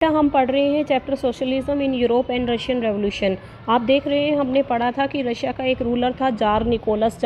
हम पढ़ रहे हैं chapter socialism in Europe and Russian revolution. आप देख रहे हैं हमने पढ़ा था कि रशिया का एक रूलर था जार निकोलस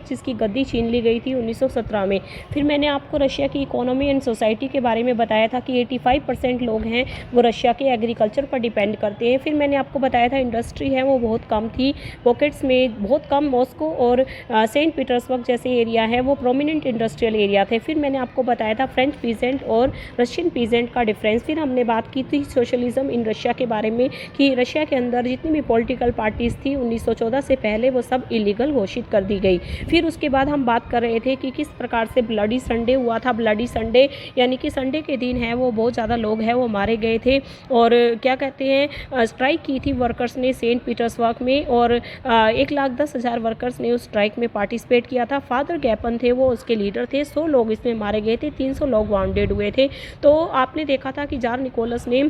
जिसकी गद्दी छीन ली गई थी 1917 में। फिर मैंने आपको रशिया की इकोनॉमी एंड सोसाइटी के बारे में बताया था कि 85% लोग हैं वो रशिया के एग्रीकल्चर पर डिपेंड करते हैं। फिर मैंने आपको बताया था इंडस्ट्री है वो बहुत कम थी, पॉकेट्स में बहुत कम। मॉस्को और सेंट पीटर्सबर्ग जैसे एरिया है वो प्रोमिनेंट इंडस्ट्रियल एरिया थे। फिर मैंने आपको बताया था फ्रेंच पीजेंट और रशियन पीजेंट का डिफरेंस। फिर हमने बात की थी सोशलिज्म इन रशिया के बारे में कि रशिया के अंदर जितनी भी पॉलिटिकल पार्टीज थी 1914 से पहले वो सब इलीगल घोषित कर दी गई। फिर उसके बाद हम बात कर रहे थे कि किस प्रकार से ब्लडी संडे हुआ था। ब्लडी संडे यानी कि संडे के दिन है वो बहुत ज़्यादा लोग हैं वो मारे गए थे और क्या कहते हैं स्ट्राइक की थी वर्कर्स ने सेंट पीटर्सबर्ग में और 1,10,000 वर्कर्स ने उस स्ट्राइक में पार्टिसिपेट किया था। फादर गैपन थे वो उसके लीडर थे। 100 लोग इसमें मारे गए थे, 300 लोग वाउंडेड हुए थे। तो आपने देखा था कि जार निकोलस ने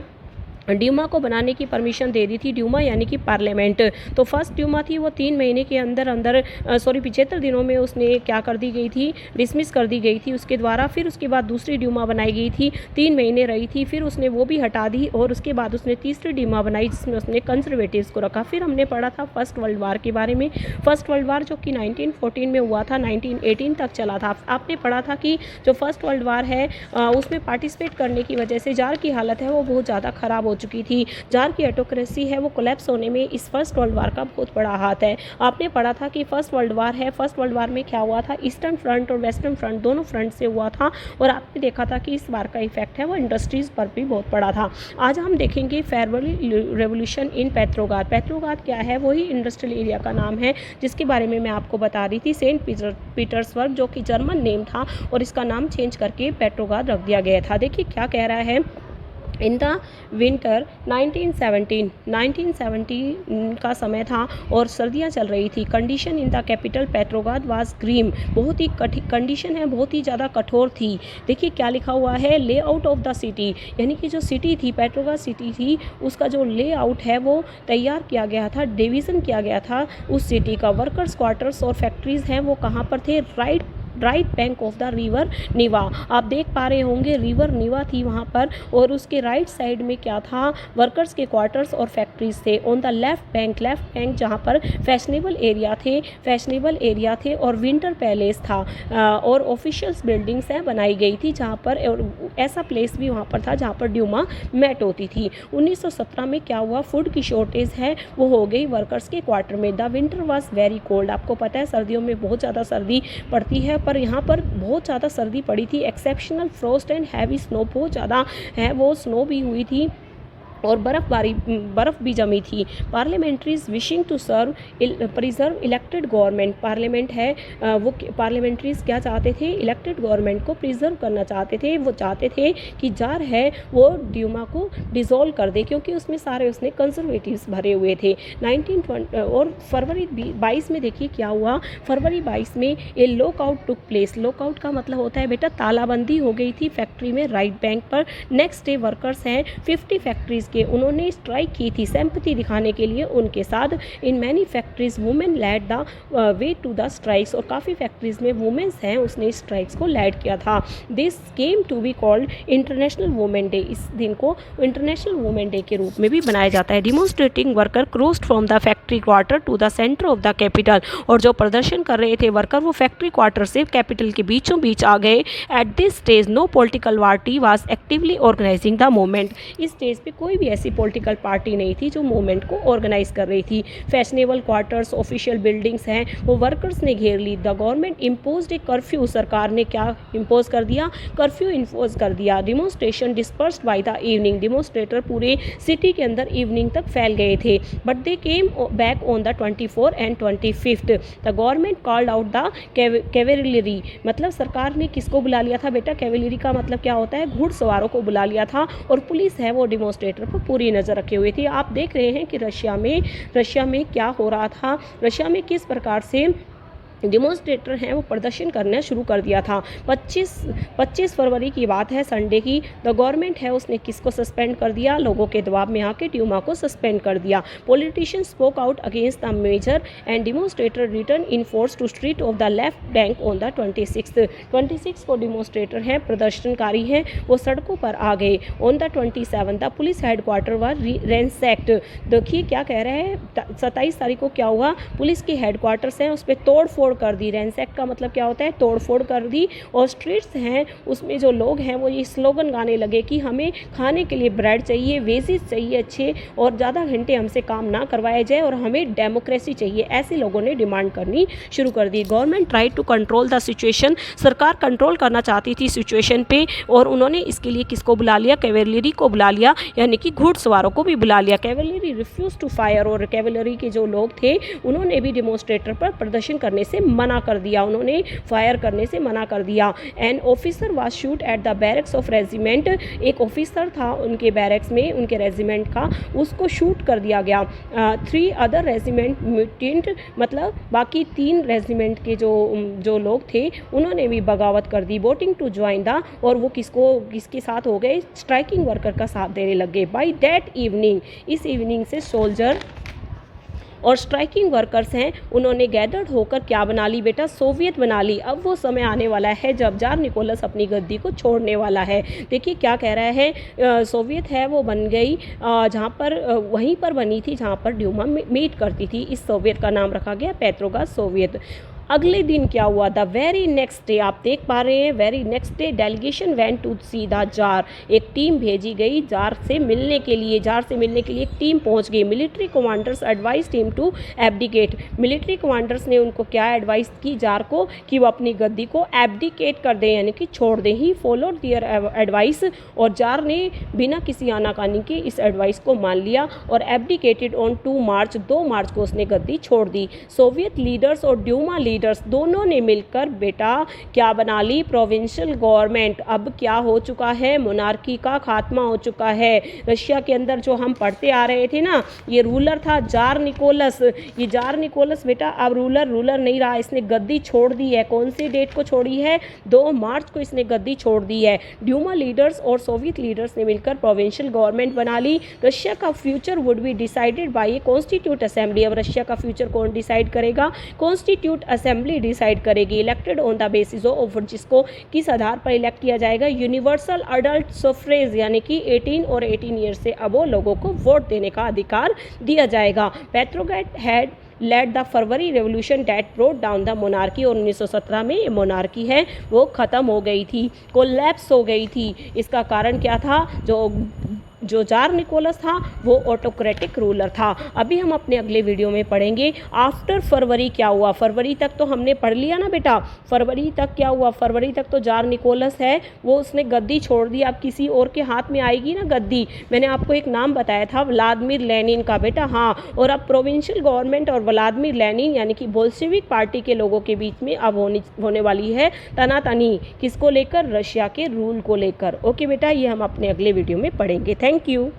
ड्यूमा को बनाने की परमिशन दे दी थी। ड्यूमा यानी कि पार्लियामेंट। तो फर्स्ट ड्यूमा थी वो 3 महीने के अंदर 75 दिनों में उसने क्या कर दी गई थी, डिसमिस कर दी गई थी उसके द्वारा। फिर उसके बाद दूसरी ड्यूमा बनाई गई थी, 3 महीने रही थी, फिर उसने वो भी हटा दी और उसके बाद उसने तीसरी ड्यूमा बनाई जिसमें उसने कंजर्वेटिव्स को रखा। फिर हमने पढ़ा था फर्स्ट वर्ल्ड वार के बारे में। फर्स्ट वर्ल्ड वार जो कि 1914 में हुआ था, 1918 तक चला था। आपने पढ़ा था कि जो फर्स्ट वर्ल्ड वार है उसमें पार्टिसिपेट करने की वजह से जार की हालत है वो बहुत ज़्यादा ख़राब हो चुकी थी। जार की ऑटोक्रेसी है वो कोलैप्स होने में इस फर्स्ट वर्ल्ड वार का बहुत बड़ा हाथ है। आपने पढ़ा था कि फर्स्ट वर्ल्ड वार है, फर्स्ट वर्ल्ड वार में क्या हुआ था, ईस्टर्न फ्रंट और वेस्टर्न फ्रंट दोनों फ्रंट से हुआ था और आपने देखा था कि इस वार का इफेक्ट है वो इंडस्ट्रीज पर भी बहुत पड़ा था। आज हम देखेंगे February revolution in Petrograd. Petrograd क्या है, वही इंडस्ट्रियल एरिया का नाम है जिसके बारे में मैं आपको बता रही थी। सेंट पीटर्सबर्ग जो कि जर्मन नेम था और इसका नाम चेंज करके पेट्रोग्राद रख दिया गया था। देखिए क्या कह रहा है, इन द विंटर 1970 का समय था और सर्दियां चल रही थी। Condition in the capital Petrograd was grim. बहुत ही कंडीशन है बहुत ही ज़्यादा कठोर थी। देखिए क्या लिखा हुआ है, लेआउट ऑफ द सिटी यानी कि जो सिटी थी पेट्रोग्राद सिटी थी उसका जो लेआउट है वो तैयार किया गया था, डिवीज़न किया गया था उस सिटी का। वर्कर्स क्वार्टर्स और फैक्ट्रीज़ हैं वो कहाँ पर थे, right bank of the river निवा। आप देख पा रहे होंगे रिवर निवा थी वहाँ पर और उसके राइट साइड में क्या था, वर्कर्स के क्वार्टर्स और फैक्ट्रीज थे। ऑन द लेफ्ट बैंक जहाँ पर फैशनेबल एरिया थे और विंटर पैलेस था और ऑफिशियल्स बिल्डिंग्स हैं बनाई गई थी जहाँ पर, और ऐसा प्लेस भी वहाँ पर था जहाँ पर ड्यूमा मेट होती थी। 1917 में क्या हुआ, फूड की शॉर्टेज है वो हो गई वर्कर्स के क्वार्टर में। The winter was very cold. आपको पता है सर्दियों में बहुत ज़्यादा सर्दी पड़ती है पर यहाँ पर बहुत ज़्यादा सर्दी पड़ी थी। Exceptional frost and heavy snow, बहुत ज़्यादा है वो स्नो भी हुई थी और बर्फ़ भी जमी थी। Parliamentaries wishing to preserve elected government. Parliament है वो पार्लियामेंट्रीज क्या चाहते थे, इलेक्टेड गवर्नमेंट को प्रिजर्व करना चाहते थे। वो चाहते थे कि जार है वो ड्यूमा को डिसॉल्व कर दे क्योंकि उसमें सारे उसने कंजर्वेटिव्स भरे हुए थे। 1920 और फरवरी 22 में देखिए क्या हुआ, फरवरी 22 में ए लॉकआउट टुक प्लेस। लॉकआउट का मतलब होता है बेटा तालाबंदी हो गई थी फैक्ट्री में राइट बैंक पर। नेक्स्ट डे वर्कर्स हैं 50 फैक्ट्रीज के उन्होंने स्ट्राइक की थी सिंपैथी दिखाने के लिए उनके साथ। In many factories women led the way to the strikes. और काफ़ी फैक्ट्रीज में वुमेन्स हैं उसने स्ट्राइक्स को लेड किया था। This came to be called international women day. इस दिन को इंटरनेशनल वुमेन डे के रूप में भी बनाया जाता है। Demonstrating worker crossed from the factory quarter to the centre of the capital. और जो प्रदर्शन कर रहे थे वर्कर वो फैक्ट्री क्वार्टर से कैपिटल के बीचों बीच आ गए। At this stage no political party was actively organising the movement. इस स्टेज पे कोई भी ऐसी पॉलिटिकल पार्टी नहीं थी जो मूवमेंट को ऑर्गेनाइज कर रही थी। फैशनेबल क्वार्टर्स ऑफिशियल बिल्डिंग्स हैं वो वर्कर्स ने घेर ली। The government imposed a curfew. सरकार ने क्या इम्पोज कर दिया, कर्फ्यू इम्पोज कर दिया। Demonstration dispersed by the evening. Demonstrator पूरे सिटी के अंदर इवनिंग तक फैल गए थे but they came back on the 24 and 25। The government called out the cavalry. मतलब सरकार ने किसको बुला लिया था बेटा, कैवेलरी का मतलब क्या होता है, घुड़सवारों को बुला लिया था और पुलिस है वो डिमोन्स्ट्रेटर पर पूरी नज़र रखे हुई थी। आप देख रहे हैं कि रशिया में क्या हो रहा था, रशिया में किस प्रकार से डेमोन्स्ट्रेटर हैं वो प्रदर्शन करना शुरू कर दिया था। 25 फरवरी की बात है, संडे की। द गवर्नमेंट है उसने किसको सस्पेंड कर दिया? लोगों के दबाव में आके ड्यूमा को सस्पेंड कर दिया। Politician spoke out against the major and demonstrator return in force to street of the left bank on the 26 को डेमोन्स्ट्रेटर हैं, प्रदर्शनकारी हैं, वो सड़कों पर आ गए। On the 27 the police headquarter were ransacked. देखिए क्या कह रहे हैं, 27 तारीख को क्या हुआ? पुलिस के हेडक्वार्टर्स हैं उस पर तोड़ कर दी। रैंसैक का मतलब क्या होता है? तोड़फोड़ कर दी। और स्ट्रीट्स हैं उसमें जो लोग हैं वो ये स्लोगन गाने लगे कि हमें खाने के लिए ब्रेड चाहिए, वेजेस चाहिए अच्छे, और ज़्यादा घंटे हमसे काम ना करवाया जाए, और हमें डेमोक्रेसी चाहिए। ऐसे लोगों ने डिमांड करनी शुरू कर दी। Government try to control the situation. सरकार कंट्रोल करना चाहती थी सिचुएशन पे, और उन्होंने इसके लिए किसको बुला लिया? कैवेलरी को बुला लिया, यानी कि घुड़सवारों को भी बुला लिया। कैवेलरी रिफ्यूज टू फायर, और कैवेलरी के जो लोग थे उन्होंने भी डेमोन्स्ट्रेटर पर प्रदर्शन करने से मना कर दिया, उन्होंने फायर करने से मना कर दिया। An officer was shoot at the barracks of regiment. एक ऑफिसर था उनके बैरक्स में, उनके रेजिमेंट का, उसको शूट कर दिया गया। 3 अदर रेजिमेंट म्यूटेंट, मतलब बाकी 3 रेजिमेंट के जो लोग थे उन्होंने भी बगावत कर दी। वोटिंग टू ज्वाइन द, और वो किसके साथ हो गए? स्ट्राइकिंग वर्कर का साथ देने लग गए। बाई दैट इवनिंग, इस इवनिंग से सोल्जर और स्ट्राइकिंग वर्कर्स हैं उन्होंने गैदर्ड होकर क्या बना ली बेटा? सोवियत बना ली। अब वो समय आने वाला है जब जार निकोलस अपनी गद्दी को छोड़ने वाला है। देखिए क्या कह रहा है, सोवियत है वो बन गई जहाँ पर वहीं पर बनी थी जहाँ पर ड्यूमा मीट करती थी। इस सोवियत का नाम रखा गया पेट्रोग्राद सोवियत। अगले दिन क्या हुआ? द वेरी नेक्स्ट डे, आप देख पा रहे हैं, very next day delegation went to see the tsar. एक टीम भेजी गई जार से मिलने के लिए। जार से मिलने के लिए एक टीम पहुंच गई। Military commanders advise team to abdicate. Military commanders ने उनको क्या एडवाइस की जार को? कि वो अपनी गद्दी को एब्डिकेट कर दें, यानी कि छोड़ दें। ही फॉलोड दियर एडवाइस, और जार ने बिना किसी आनाकानी के इस एडवाइस को मान लिया और एब्डिकेटेड ऑन 2 मार्च, 2 मार्च को उसने गद्दी छोड़ दी। सोवियत लीडर्स और ड्यूमा लीडर्स दोनों ने मिलकर बेटा क्या बना ली? Provincial government. अब क्या हो चुका है? मोनार्की का खात्मा हो चुका है। रशिया के अंदर जो हम पढ़ते आ रहे थे ना, ये रूलर था जार निकोलस। ये जार निकोलस बेटा अब रूलर नहीं रहा, इसने गद्दी छोड़ दी है। कौन सी डेट को छोड़ी है? 2 मार्च को इसने गद्दी छोड़ दी है। ड्यूमा लीडर्स और सोवियत लीडर्स ने मिलकर प्रोविंशियल गवर्नमेंट बना ली। रशिया का future would be decided by A constitute assembly. अब रशिया का फ्यूचर कौन डिसाइड करेगा? कॉन्स्टिट्यूट असेंबली डिसाइड करेगी। Elected on the basis of, जिसको किस आधार पर इलेक्ट किया जाएगा? यूनिवर्सल अडल्ट सफरेज, यानी कि 18 और 18 ईयर से अब लोगों को वोट देने का अधिकार दिया जाएगा। Petrograd had let the February revolution that brought down the monarchy. और 1917 में ये मोनार्की है वो ख़त्म हो गई थी, कोलैप्स हो गई थी। इसका कारण क्या था? जो जार निकोलस था वो ऑटोक्रेटिक रूलर था। अभी हम अपने अगले वीडियो में पढ़ेंगे आफ्टर फरवरी क्या हुआ। फरवरी तक तो हमने पढ़ लिया ना बेटा, फरवरी तक क्या हुआ? फरवरी तक तो जार निकोलस है वो उसने गद्दी छोड़ दी। अब किसी और के हाथ में आएगी ना गद्दी। मैंने आपको एक नाम बताया था व्लादिमीर लेनिन का बेटा, हाँ। और अब प्रोविंशियल गवर्नमेंट और व्लादिमीर लेनिन यानी कि बोल्शेविक पार्टी के लोगों के बीच में अब होने वाली है तनातनी। किसको लेकर? रशिया के रूल को लेकर। ओके बेटा, ये हम अपने अगले वीडियो में पढ़ेंगे। Thank you.